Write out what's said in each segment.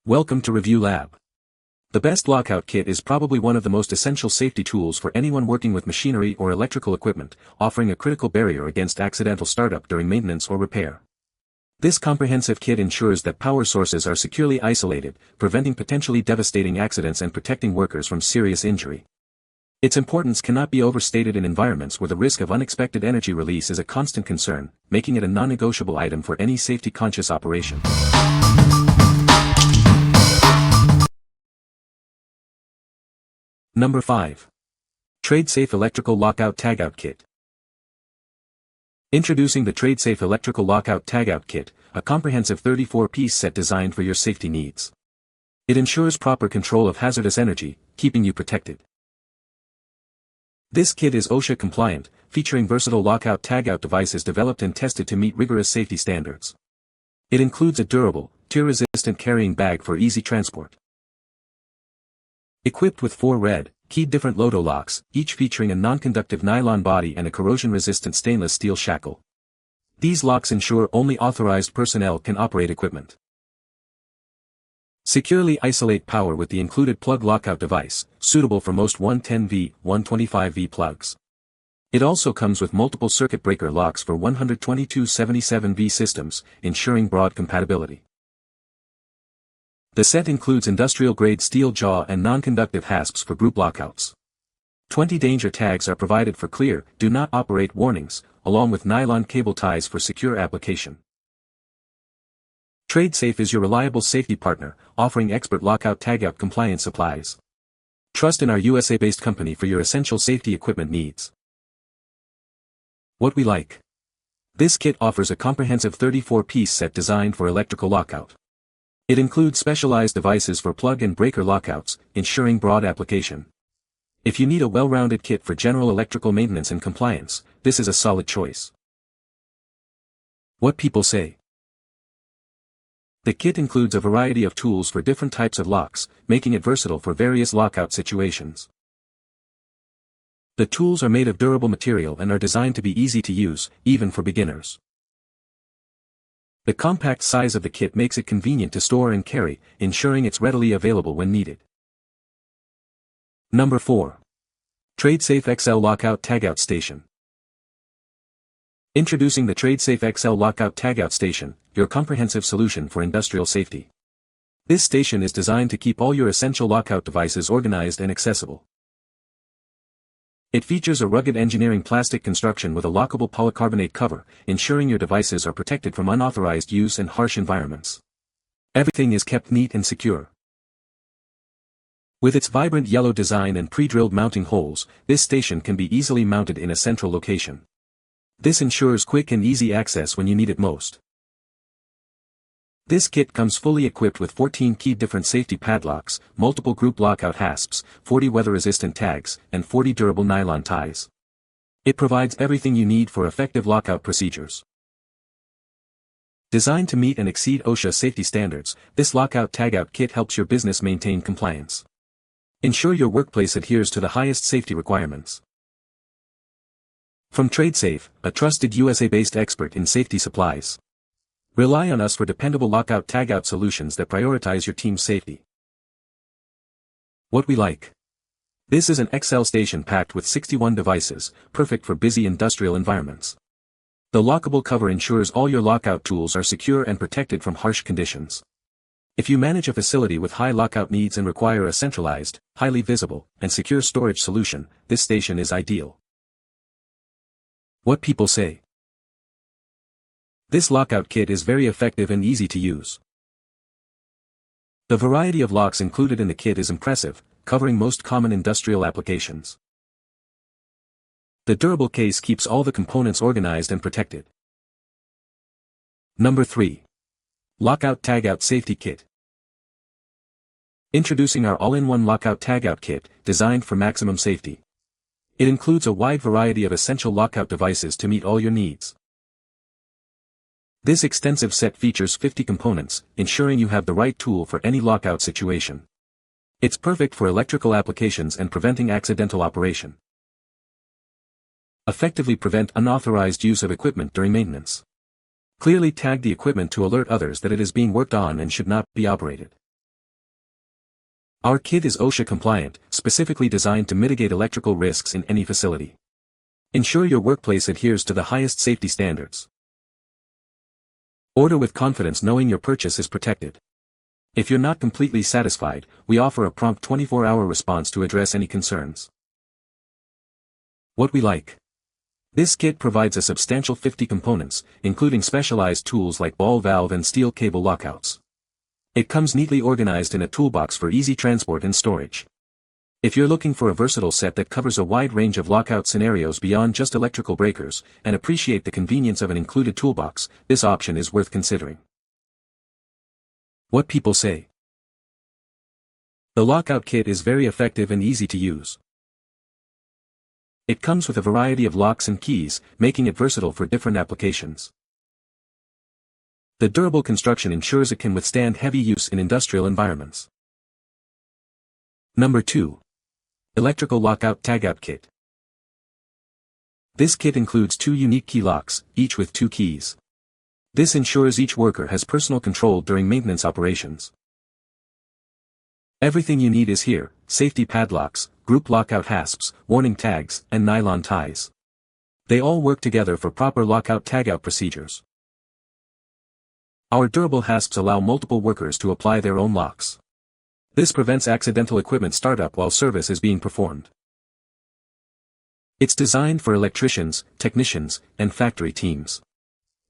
Welcome to Review Lab. The best lockout kit is probably one of the most essential safety tools for anyone working with machinery or electrical equipment, offering a critical barrier against accidental startup during maintenance or repair. This comprehensive kit ensures that power sources are securely isolated, preventing potentially devastating accidents and protecting workers from serious injury. Its importance cannot be overstated in environments where the risk of unexpected energy release is a constant concern, making it a non-negotiable item for any safety-conscious operation. Number 5. TRADESAFE Electrical Lockout Tagout Kit. Introducing the TRADESAFE Electrical Lockout Tagout Kit, a comprehensive 34-piece set designed for your safety needs. It ensures proper control of hazardous energy, keeping you protected. This kit is OSHA compliant, featuring versatile lockout tagout devices developed and tested to meet rigorous safety standards. It includes a durable, tear-resistant carrying bag for easy transport. Equipped with 4 red, keyed different LOTO locks, each featuring a non-conductive nylon body and a corrosion-resistant stainless steel shackle. These locks ensure only authorized personnel can operate equipment. Securely isolate power with the included plug lockout device, suitable for most 110V, 125V plugs. It also comes with multiple circuit breaker locks for 12277V systems, ensuring broad compatibility. The set includes industrial-grade steel jaw and non-conductive hasps for group lockouts. 20 danger tags are provided for clear, do not operate warnings, along with nylon cable ties for secure application. TRADESAFE is your reliable safety partner, offering expert lockout tagout compliance supplies. Trust in our USA-based company for your essential safety equipment needs. What we like. This kit offers a comprehensive 34-piece set designed for electrical lockout. It includes specialized devices for plug and breaker lockouts, ensuring broad application. If you need a well-rounded kit for general electrical maintenance and compliance, this is a solid choice. What people say. The kit includes a variety of tools for different types of locks, making it versatile for various lockout situations. The tools are made of durable material and are designed to be easy to use, even for beginners. The compact size of the kit makes it convenient to store and carry, ensuring it's readily available when needed. Number 4. TRADESAFE XL Lockout Tagout Station. Introducing the TRADESAFE XL Lockout Tagout Station, your comprehensive solution for industrial safety. This station is designed to keep all your essential lockout devices organized and accessible. It features a rugged engineering plastic construction with a lockable polycarbonate cover, ensuring your devices are protected from unauthorized use and harsh environments. Everything is kept neat and secure. With its vibrant yellow design and pre-drilled mounting holes, this station can be easily mounted in a central location. This ensures quick and easy access when you need it most. This kit comes fully equipped with 14 key different safety padlocks, multiple group lockout hasps, 40 weather-resistant tags, and 40 durable nylon ties. It provides everything you need for effective lockout procedures. Designed to meet and exceed OSHA safety standards, this lockout tagout kit helps your business maintain compliance. Ensure your workplace adheres to the highest safety requirements. From TRADESAFE, a trusted USA-based expert in safety supplies. Rely on us for dependable lockout tagout solutions that prioritize your team's safety. What we like. This is an XL station packed with 61 devices, perfect for busy industrial environments. The lockable cover ensures all your lockout tools are secure and protected from harsh conditions. If you manage a facility with high lockout needs and require a centralized, highly visible, and secure storage solution, this station is ideal. What people say. This lockout kit is very effective and easy to use. The variety of locks included in the kit is impressive, covering most common industrial applications. The durable case keeps all the components organized and protected. Number 3. Lockout Tagout Safety Kit. Introducing our all-in-one lockout tagout kit, designed for maximum safety. It includes a wide variety of essential lockout devices to meet all your needs. This extensive set features 50 components, ensuring you have the right tool for any lockout situation. It's perfect for electrical applications and preventing accidental operation. Effectively prevent unauthorized use of equipment during maintenance. Clearly tag the equipment to alert others that it is being worked on and should not be operated. Our kit is OSHA compliant, specifically designed to mitigate electrical risks in any facility. Ensure your workplace adheres to the highest safety standards. Order with confidence knowing your purchase is protected. If you're not completely satisfied, we offer a prompt 24-hour response to address any concerns. What we like. This kit provides a substantial 50 components, including specialized tools like ball valve and steel cable lockouts. It comes neatly organized in a toolbox for easy transport and storage. If you're looking for a versatile set that covers a wide range of lockout scenarios beyond just electrical breakers, and appreciate the convenience of an included toolbox, this option is worth considering. What people say. The Lockout kit is very effective and easy to use. It comes with a variety of locks and keys, making it versatile for different applications. The durable construction ensures it can withstand heavy use in industrial environments. Number 2. Electrical Lockout Tagout Kit. This kit includes 2 unique key locks, each with 2 keys. This ensures each worker has personal control during maintenance operations. Everything you need is here: safety padlocks, group lockout hasps, warning tags, and nylon ties. They all work together for proper lockout tagout procedures. Our durable hasps allow multiple workers to apply their own locks. This prevents accidental equipment startup while service is being performed. It's designed for electricians, technicians, and factory teams.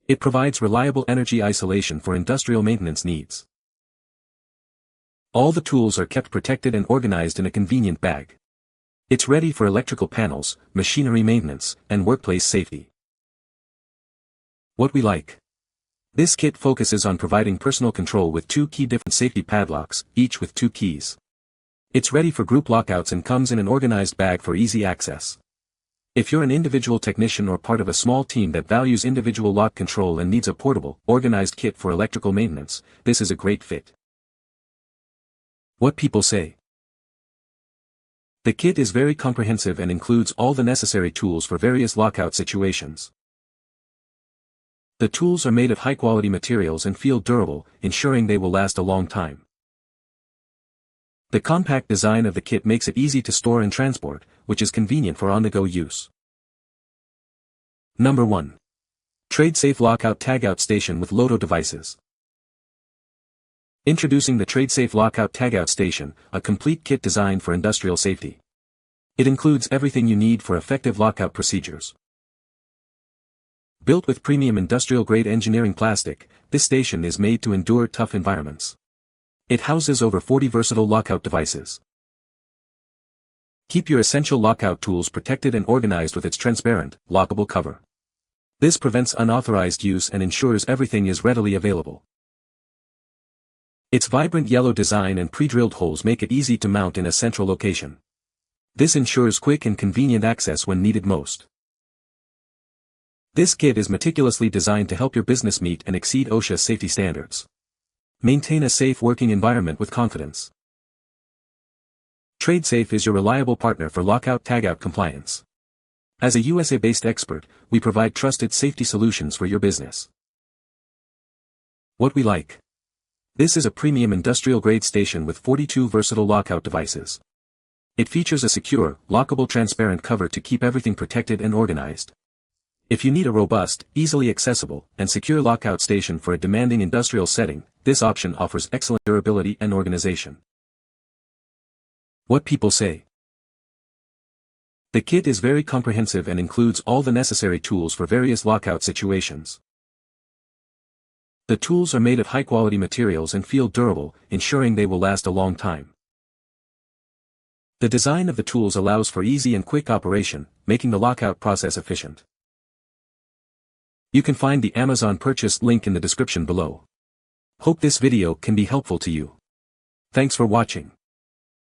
It provides reliable energy isolation for industrial maintenance needs. All the tools are kept protected and organized in a convenient bag. It's ready for electrical panels, machinery maintenance, and workplace safety. What we like. This kit focuses on providing personal control with 2 key different safety padlocks, each with 2 keys. It's ready for group lockouts and comes in an organized bag for easy access. If you're an individual technician or part of a small team that values individual lock control and needs a portable, organized kit for electrical maintenance, this is a great fit. What people say. The kit is very comprehensive and includes all the necessary tools for various lockout situations. The tools are made of high-quality materials and feel durable, ensuring they will last a long time. The compact design of the kit makes it easy to store and transport, which is convenient for on-the-go use. Number 1. TRADESAFE Lockout Tagout Station with LOTO devices. Introducing the TRADESAFE Lockout Tagout Station, a complete kit designed for industrial safety. It includes everything you need for effective lockout procedures. Built with premium industrial-grade engineering plastic, this station is made to endure tough environments. It houses over 40 versatile lockout devices. Keep your essential lockout tools protected and organized with its transparent, lockable cover. This prevents unauthorized use and ensures everything is readily available. Its vibrant yellow design and pre-drilled holes make it easy to mount in a central location. This ensures quick and convenient access when needed most. This kit is meticulously designed to help your business meet and exceed OSHA safety standards. Maintain a safe working environment with confidence. TRADESAFE is your reliable partner for lockout tagout compliance. As a USA-based expert, we provide trusted safety solutions for your business. What we like. This is a premium industrial-grade station with 42 versatile lockout devices. It features a secure, lockable transparent cover to keep everything protected and organized. If you need a robust, easily accessible, and secure lockout station for a demanding industrial setting, this option offers excellent durability and organization. What people say. The kit is very comprehensive and includes all the necessary tools for various lockout situations. The tools are made of high-quality materials and feel durable, ensuring they will last a long time. The design of the tools allows for easy and quick operation, making the lockout process efficient. You can find the Amazon purchase link in the description below. Hope this video can be helpful to you. Thanks for watching.